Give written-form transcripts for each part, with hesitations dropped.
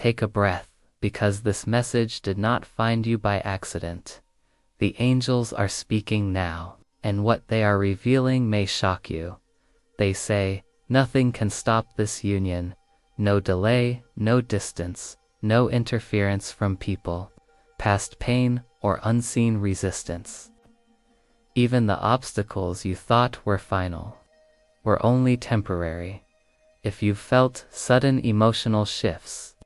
Take a breath, because this message did not find you by accident. The angels are speaking now, and what they are revealing may shock you. They say, nothing can stop this union. No delay, no distance, no interference from people, past pain, or unseen resistance. Even the obstacles you thought were final were only temporary. If you felt sudden emotional shifts,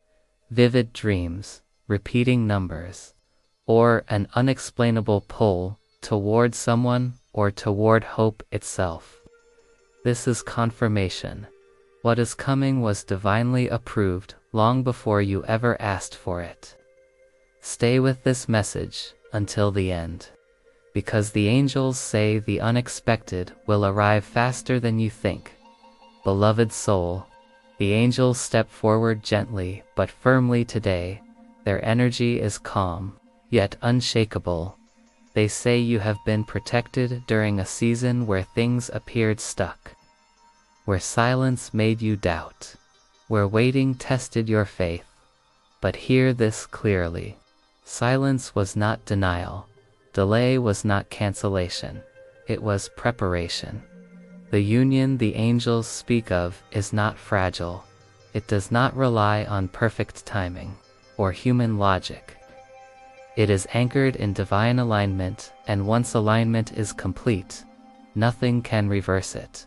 vivid dreams, repeating numbers, or an unexplainable pull toward someone or toward hope itself, this is confirmation. What is coming was divinely approved long before you ever asked for it. Stay with this message until the end, because the angels say the unexpected will arrive faster than you think. Beloved soul, the angels step forward gently but firmly today. Their energy is calm, yet unshakable. They say you have been protected during a season where things appeared stuck, where silence made you doubt, where waiting tested your faith. But hear this clearly. Silence was not denial. Delay was not cancellation. It was preparation. The union the angels speak of is not fragile. It does not rely on perfect timing or human logic. It is anchored in divine alignment, and once alignment is complete, nothing can reverse it.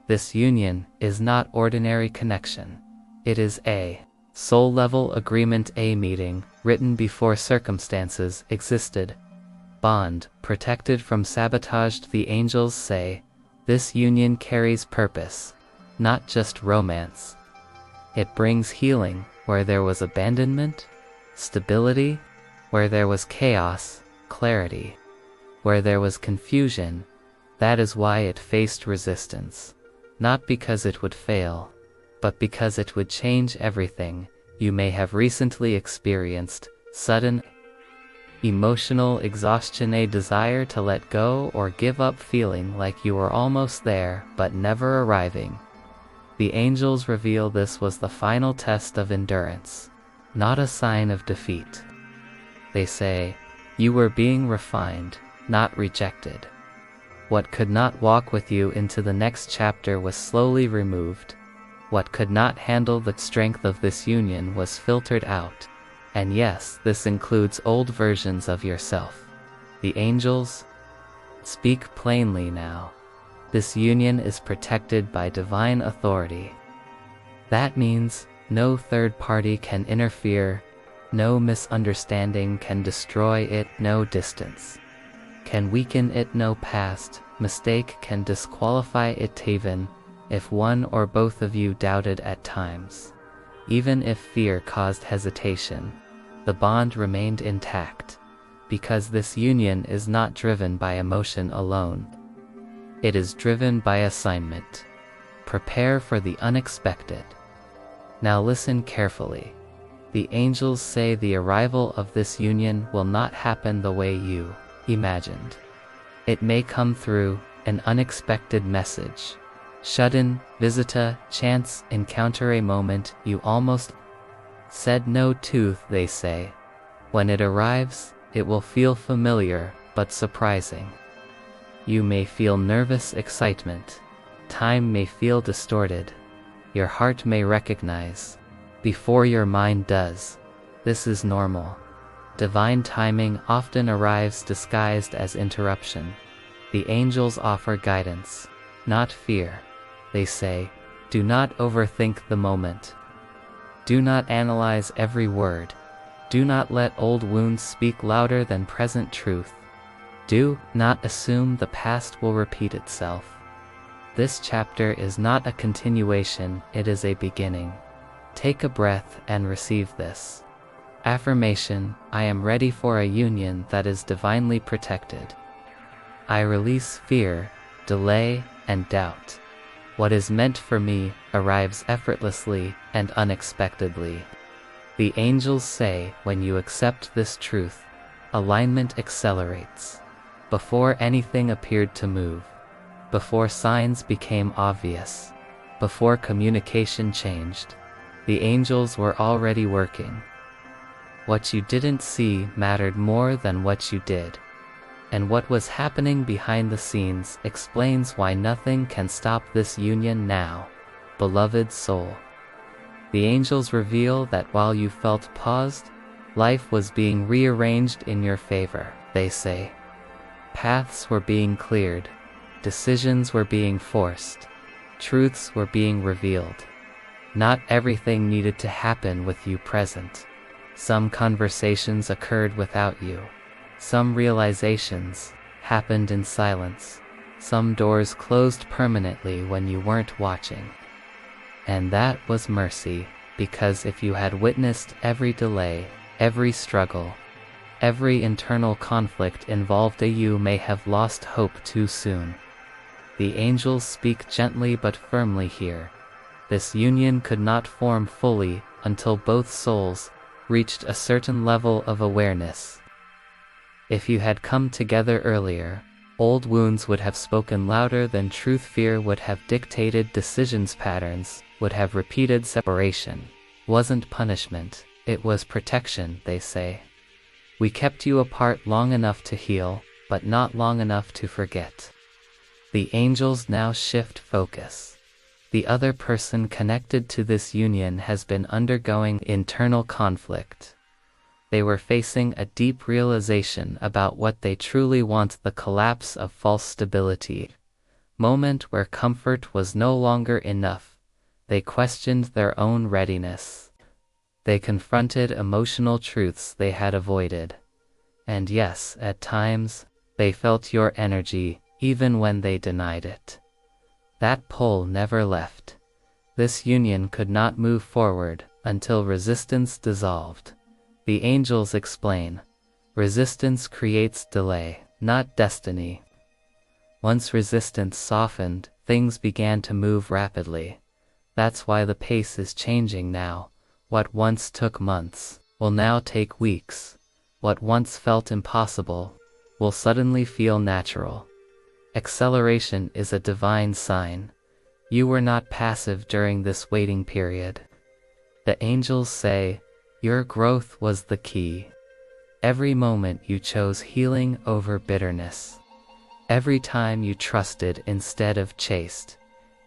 This union is not ordinary connection. It is a soul-level agreement, a meeting written before circumstances existed. Bond protected from sabotage. The angels say, this union carries purpose, not just romance. It brings healing where there was abandonment, stability where there was chaos, clarity where there was confusion. That is why it faced resistance, not because it would fail, but because it would change everything. You may have recently experienced sudden emotional exhaustion, a desire to let go or give up, feeling like you were almost there but never arriving. The angels reveal this was the final test of endurance, not a sign of defeat. They say, you were being refined, not rejected. What could not walk with you into the next chapter was slowly removed. What could not handle the strength of this union was filtered out. And yes, this includes old versions of yourself. The angels speak plainly now. This union is protected by divine authority. That means no third party can interfere, no misunderstanding can destroy it, no distance can weaken it, no past mistake can disqualify it, even if one or both of you doubted at times. Even if fear caused hesitation, the bond remained intact, because this union is not driven by emotion alone. It is driven by assignment. Prepare for the unexpected. Now listen carefully. The angels say the arrival of this union will not happen the way you imagined. It may come through an unexpected message, sudden visitor, chance encounter, a moment you almost said no to. They say, when it arrives, it will feel familiar but surprising. You may feel nervous excitement. Time may feel distorted. Your heart may recognize before your mind does. This is normal. Divine timing often arrives disguised as interruption. The angels offer guidance, not fear. They say, do not overthink the moment. Do not analyze every word. Do not let old wounds speak louder than present truth. Do not assume the past will repeat itself. This chapter is not a continuation, it is a beginning. Take a breath and receive this affirmation. I am ready for a union that is divinely protected. I release fear, delay, and doubt. What is meant for me arrives effortlessly and unexpectedly. The angels say when you accept this truth, alignment accelerates. Before anything appeared to move, before signs became obvious, before communication changed, The angels were already working. What you didn't see mattered more than what you did. And what was happening behind the scenes explains why nothing can stop this union now, beloved soul. The angels reveal that while you felt paused, life was being rearranged in your favor, they say. Paths were being cleared, decisions were being forced, truths were being revealed. Not everything needed to happen with you present. Some conversations occurred without you. Some realizations happened in silence. Some doors closed permanently when you weren't watching. And that was mercy, because if you had witnessed every delay, every struggle, every internal conflict involved, you may have lost hope too soon. The angels speak gently but firmly here. This union could not form fully until both souls reached a certain level of awareness. If you had come together earlier, old wounds would have spoken louder than truth. Fear would have dictated decisions. Patterns would have repeated. Separation wasn't punishment, it was protection, they say. We kept you apart long enough to heal, but not long enough to forget. The angels now shift focus. The other person connected to this union has been undergoing internal conflict. They were facing a deep realization about what they truly want, the collapse of false stability. Moment where comfort was no longer enough. They questioned their own readiness. They confronted emotional truths they had avoided. And yes, at times, they felt your energy, even when they denied it. That pull never left. This union could not move forward until resistance dissolved. The angels explain, resistance creates delay, not destiny. Once resistance softened, things began to move rapidly. That's why the pace is changing now. What once took months will now take weeks. What once felt impossible will suddenly feel natural. Acceleration is a divine sign. You were not passive during this waiting period. The angels say, your growth was the key. Every moment you chose healing over bitterness. Every time you trusted instead of chased.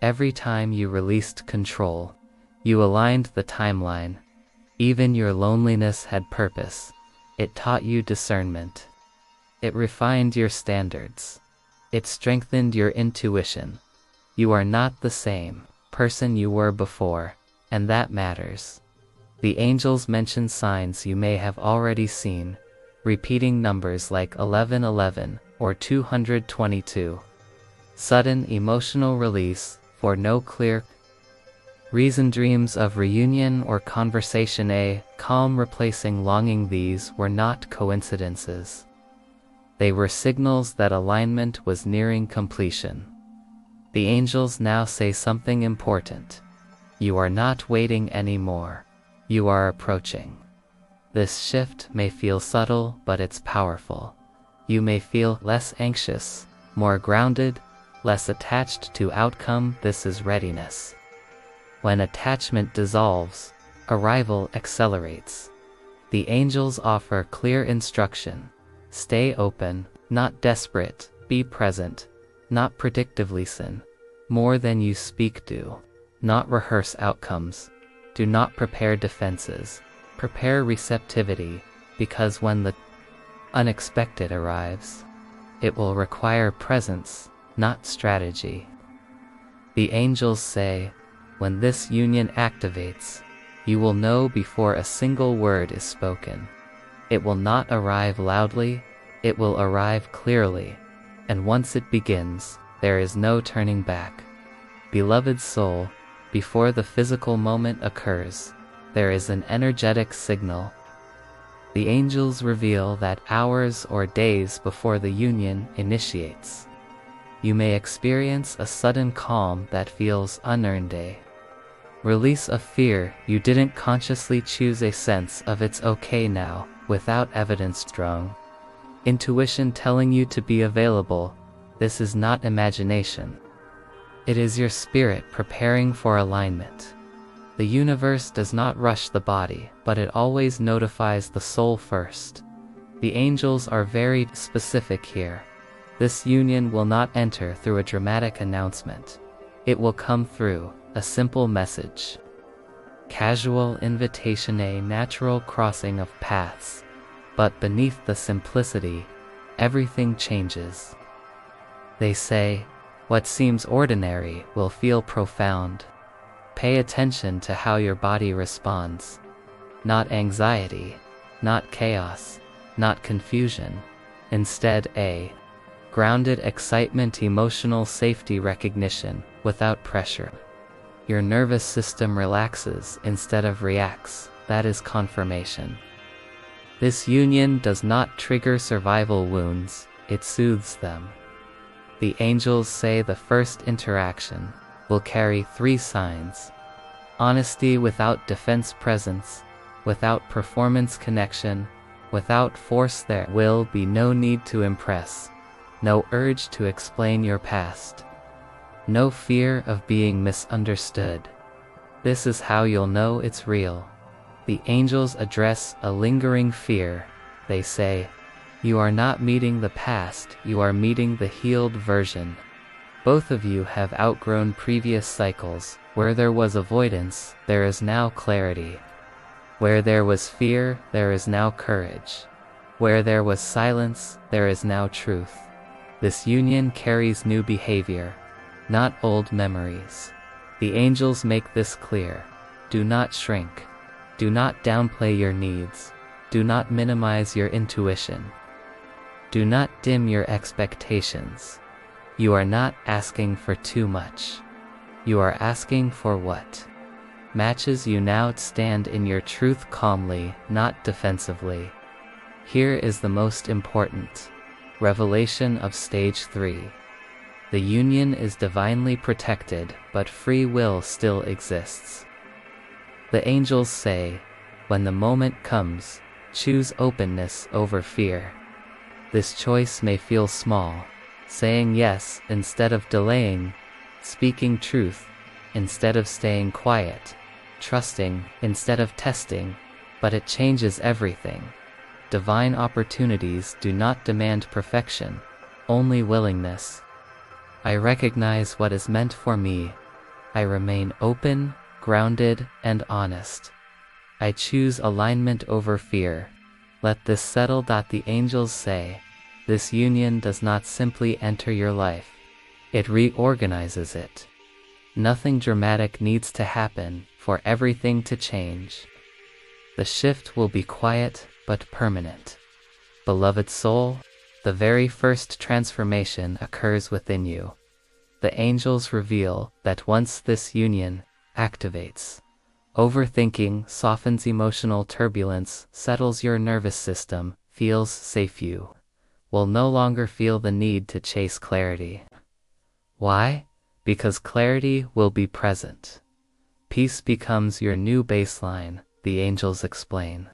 Every time you released control. You aligned the timeline. Even your loneliness had purpose. It taught you discernment. It refined your standards. It strengthened your intuition. You are not the same person you were before, and that matters. The angels mention signs you may have already seen, repeating numbers like 1111 or 222. Sudden emotional release for no clear reason. Dreams of reunion or conversation. A calm replacing longing. These were not coincidences. They were signals that alignment was nearing completion. The angels now say something important. You are not waiting anymore. You are approaching. This shift may feel subtle, but it's powerful. You may feel less anxious, more grounded, less attached to outcome. This is readiness. When attachment dissolves, arrival accelerates. The angels offer clear instruction. Stay open, not desperate. Be present, not predictive. Listen more than you speak. Do not rehearse outcomes. Do not prepare defenses. Prepare receptivity, because when the unexpected arrives, it will require presence, not strategy. The angels say, when this union activates, you will know before a single word is spoken. It will not arrive loudly, it will arrive clearly, and once it begins, there is no turning back. Beloved soul, before the physical moment occurs, there is an energetic signal. The angels reveal that hours or days before the union initiates, you may experience a sudden calm that feels unearned. A release of fear you didn't consciously choose. A sense of it's okay now, without evidence. Strong intuition telling you to be available. This is not imagination. It is your spirit preparing for alignment. The universe does not rush the body, but it always notifies the soul first. The angels are very specific here. This union will not enter through a dramatic announcement. It will come through a simple message. Casual invitation, a natural crossing of paths. But beneath the simplicity, everything changes. They say, what seems ordinary will feel profound. Pay attention to how your body responds. Not anxiety, not chaos, not confusion. Instead, a grounded excitement, emotional safety, recognition, without pressure. Your nervous system relaxes instead of reacts. That is confirmation. This union does not trigger survival wounds, it soothes them. The angels say the first interaction will carry 3 signs. Honesty without defense, presence without performance, connection without force. There will be no need to impress, no urge to explain your past, no fear of being misunderstood. This is how you'll know it's real. The angels address a lingering fear. They say, you are not meeting the past, you are meeting the healed version. Both of you have outgrown previous cycles. Where there was avoidance, there is now clarity. Where there was fear, there is now courage. Where there was silence, there is now truth. This union carries new behavior, not old memories. The angels make this clear. Do not shrink. Do not downplay your needs. Do not minimize your intuition. Do not dim your expectations. You are not asking for too much. You are asking for what matches you now. Stand in your truth calmly, not defensively. Here is the most important revelation of stage 3. The union is divinely protected, but free will still exists. The angels say, when the moment comes, choose openness over fear. This choice may feel small, saying yes instead of delaying, speaking truth instead of staying quiet, trusting instead of testing, but it changes everything. Divine opportunities do not demand perfection, only willingness. I recognize what is meant for me. I remain open, grounded, and honest. I choose alignment over fear. Let this settle. The angels say, this union does not simply enter your life. It reorganizes it. Nothing dramatic needs to happen for everything to change. The shift will be quiet but permanent. Beloved soul, the very first transformation occurs within you. The angels reveal that once this union activates, overthinking softens, emotional turbulence settles, your nervous system feels safe. You will no longer feel the need to chase clarity. Why? Because clarity will be present. Peace becomes your new baseline, the angels explain.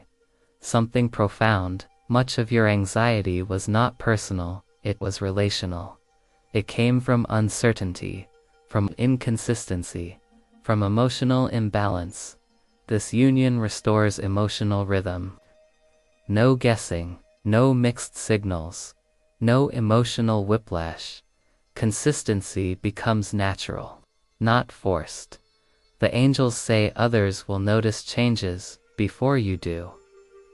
Something profound. Much of your anxiety was not personal, it was relational. It came from uncertainty, from inconsistency, from emotional imbalance. This union restores emotional rhythm. No guessing, no mixed signals, no emotional whiplash. Consistency becomes natural, not forced. The angels say others will notice changes before you do.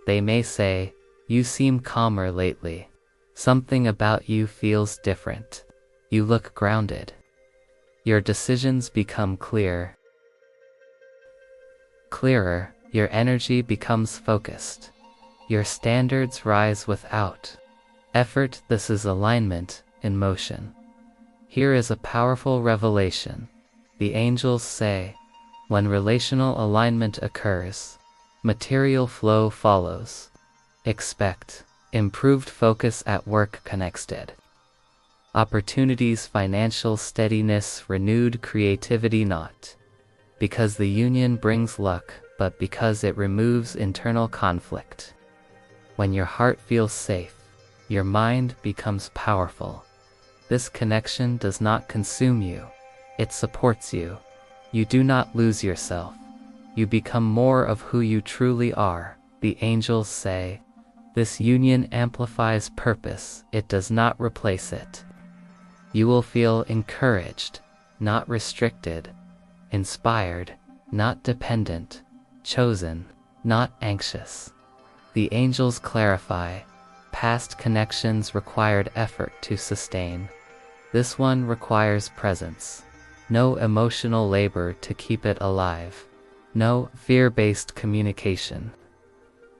They may say, you seem calmer lately. Something about you feels different. You look grounded. Your decisions become clearer, your energy becomes focused. Your standards rise without effort. This is alignment in motion. Here is a powerful revelation. The angels say, when relational alignment occurs, material flow follows. Expect improved focus at work, connected opportunities, financial steadiness, renewed creativity, not because the union brings luck, but because it removes internal conflict. When your heart feels safe, your mind becomes powerful. This connection does not consume you, it supports you. You do not lose yourself. You become more of who you truly are. The angels say, this union amplifies purpose, it does not replace it. You will feel encouraged, not restricted, inspired, not dependent, chosen, not anxious. The angels clarify, past connections required effort to sustain. This one requires presence. No emotional labor to keep it alive. No fear-based communication.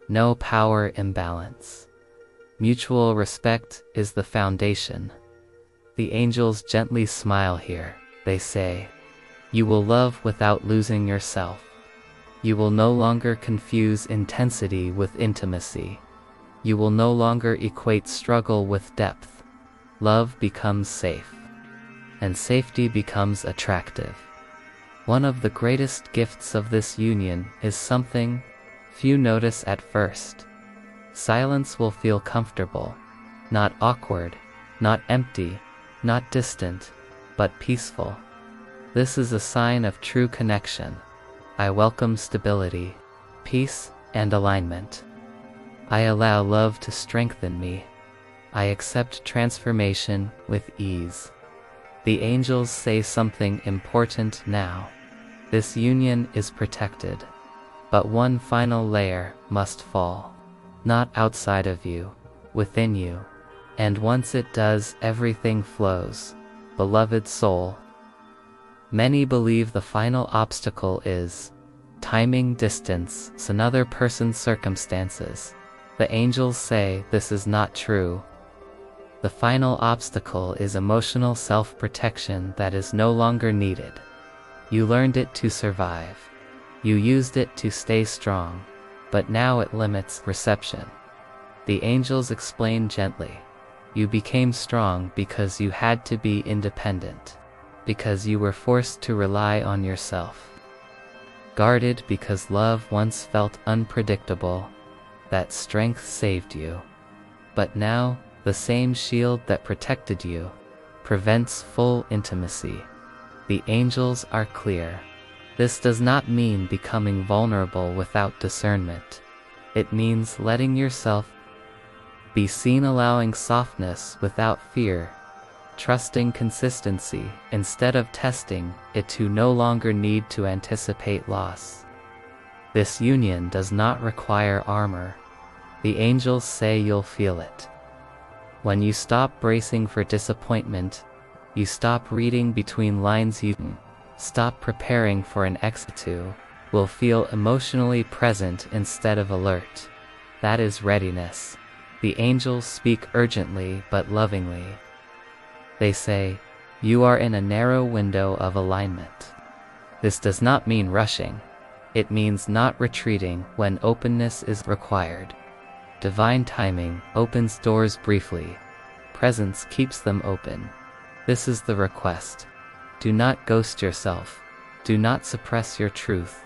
No power imbalance. Mutual respect is the foundation. The angels gently smile here. They say, you will love without losing yourself. You will no longer confuse intensity with intimacy. You will no longer equate struggle with depth. Love becomes safe, and safety becomes attractive. One of the greatest gifts of this union is something few notice at first. Silence will feel comfortable, not awkward, not empty, not distant, but peaceful. This is a sign of true connection. I welcome stability, peace, and alignment. I allow love to strengthen me. I accept transformation with ease. The angels say something important now. This union is protected. But one final layer must fall. Not outside of you, within you. And once it does, everything flows. Beloved soul. Many believe the final obstacle is timing, distance, another person's circumstances. The angels say this is not true. The final obstacle is emotional self-protection that is no longer needed. You learned it to survive. You used it to stay strong, but now it limits reception. The angels explain gently. You became strong because you had to be independent, because you were forced to rely on yourself. Guarded because love once felt unpredictable. That strength saved you. But now, the same shield that protected you prevents full intimacy. The angels are clear. This does not mean becoming vulnerable without discernment. It means letting yourself be seen, allowing softness without fear, trusting consistency instead of testing it to no longer need to anticipate loss. This union does not require armor. The angels say you'll feel it. When you stop bracing for disappointment, you stop reading between lines, you stop preparing for an exit, will feel emotionally present instead of alert. That is readiness. The angels speak urgently but lovingly. They say, you are in a narrow window of alignment. This does not mean rushing. It means not retreating when openness is required. Divine timing opens doors briefly. Presence keeps them open. This is the request. Do not ghost yourself. Do not suppress your truth.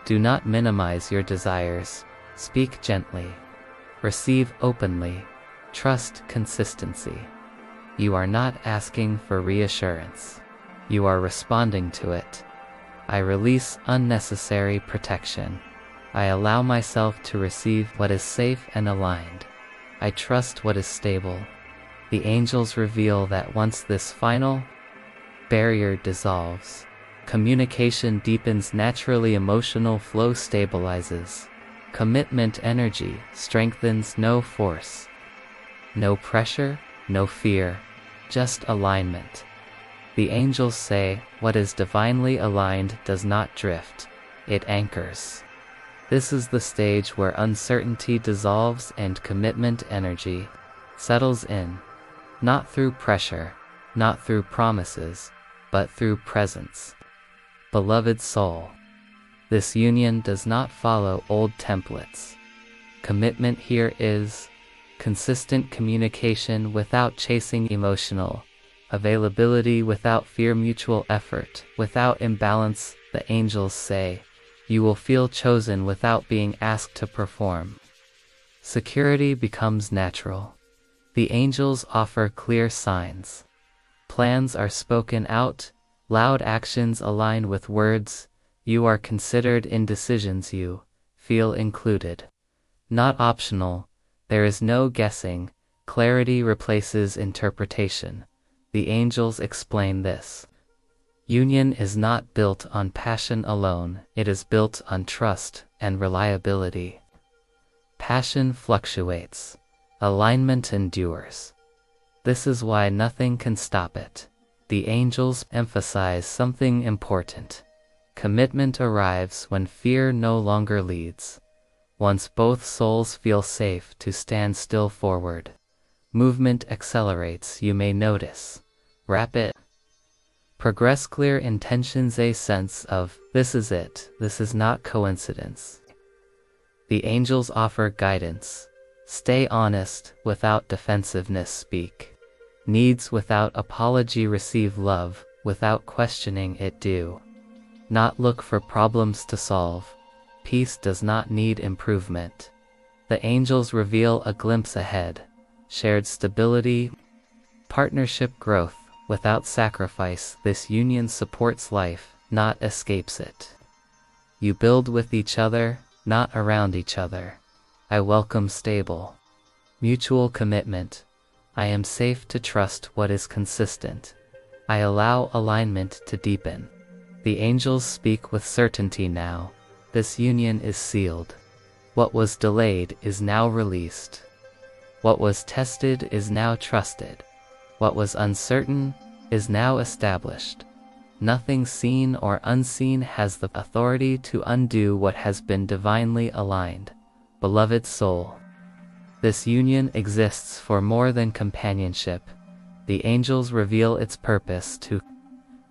Do not minimize your desires. Speak gently. Receive openly. Trust consistency. You are not asking for reassurance. You are responding to it. I release unnecessary protection. I allow myself to receive what is safe and aligned. I trust what is stable. The angels reveal that once this final barrier dissolves, communication deepens naturally, emotional flow stabilizes, commitment energy strengthens, no force, no pressure, no fear, just alignment. The angels say, what is divinely aligned does not drift, it anchors. This is the stage where uncertainty dissolves and commitment energy settles in, not through pressure, not through promises, but through presence. Beloved soul, this union does not follow old templates. Commitment here is consistent communication without chasing, emotional availability without fear, mutual effort without imbalance. The angels say, you will feel chosen without being asked to perform. Security becomes natural. The angels offer clear signs. Plans are spoken out, loud actions align with words, You are considered in decisions. You feel included. Not optional. There is no guessing. Clarity replaces interpretation. The angels explain this. Union is not built on passion alone, it is built on trust and reliability. Passion fluctuates. Alignment endures. This is why nothing can stop it. The angels emphasize something important. Commitment arrives when fear no longer leads. Once both souls feel safe to stand still forward. Movement accelerates, you may notice. Rapid progress, clear intentions, a sense of, this is it, this is not coincidence. The angels offer guidance. Stay honest, without defensiveness speak. Needs without apology, receive love, without questioning it do. Not look for problems to solve. Peace does not need improvement. The angels reveal a glimpse ahead. Shared stability, partnership growth. Without sacrifice, this union supports life, not escapes it. You build with each other, not around each other. I welcome stable, mutual commitment. I am safe to trust what is consistent. I allow alignment to deepen. The angels speak with certainty now. This union is sealed. What was delayed is now released. What was tested is now trusted. What was uncertain is now established. Nothing seen or unseen has the authority to undo what has been divinely aligned. Beloved soul, this union exists for more than companionship. The angels reveal its purpose to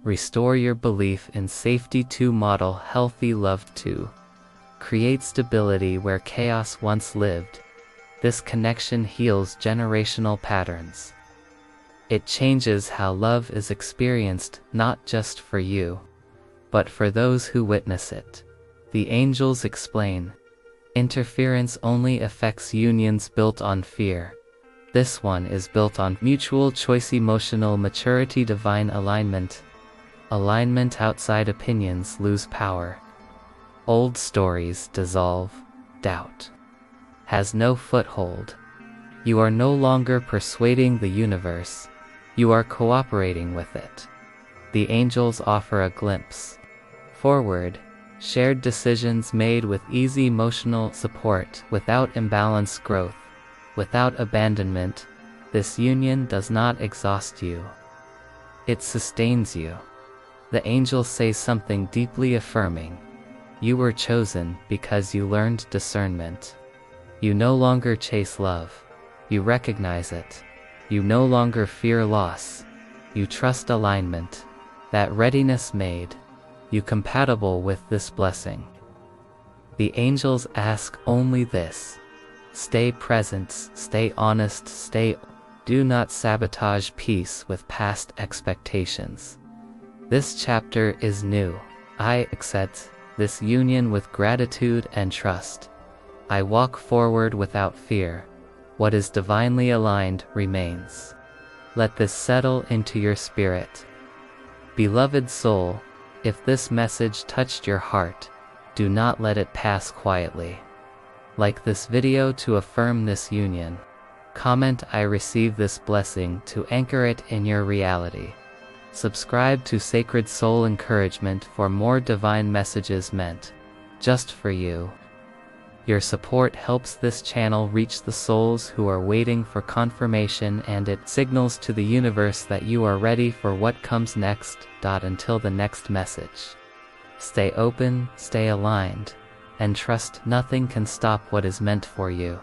restore your belief in safety, to model healthy love, to create stability where chaos once lived. This connection heals generational patterns. It changes how love is experienced, not just for you, but for those who witness it. The angels explain, interference only affects unions built on fear. This one is built on mutual choice, emotional maturity, divine alignment. Alignment outside opinions lose power. Old stories dissolve. Doubt has no foothold. You are no longer persuading the universe. You are cooperating with it. The angels offer a glimpse forward. Shared decisions made with easy emotional support, without imbalance, growth, without abandonment. This union does not exhaust you. It sustains you. The angels say something deeply affirming. You were chosen because you learned discernment. You no longer chase love. You recognize it. You no longer fear loss. You trust alignment. That readiness made you compatible with this blessing. The angels ask only this. Stay present, stay honest, do not sabotage peace with past expectations. This chapter is new. I accept this union with gratitude and trust. I walk forward without fear. What is divinely aligned remains. Let this settle into your spirit. Beloved soul, if this message touched your heart, do not let it pass quietly. Like this video to affirm this union. Comment I receive this blessing to anchor it in your reality. Subscribe to Sacred Soul Encouragement for more divine messages meant just for you. Your support helps this channel reach the souls who are waiting for confirmation, and it signals to the universe that you are ready for what comes next. Until the next message, stay open, stay aligned, and trust nothing can stop what is meant for you.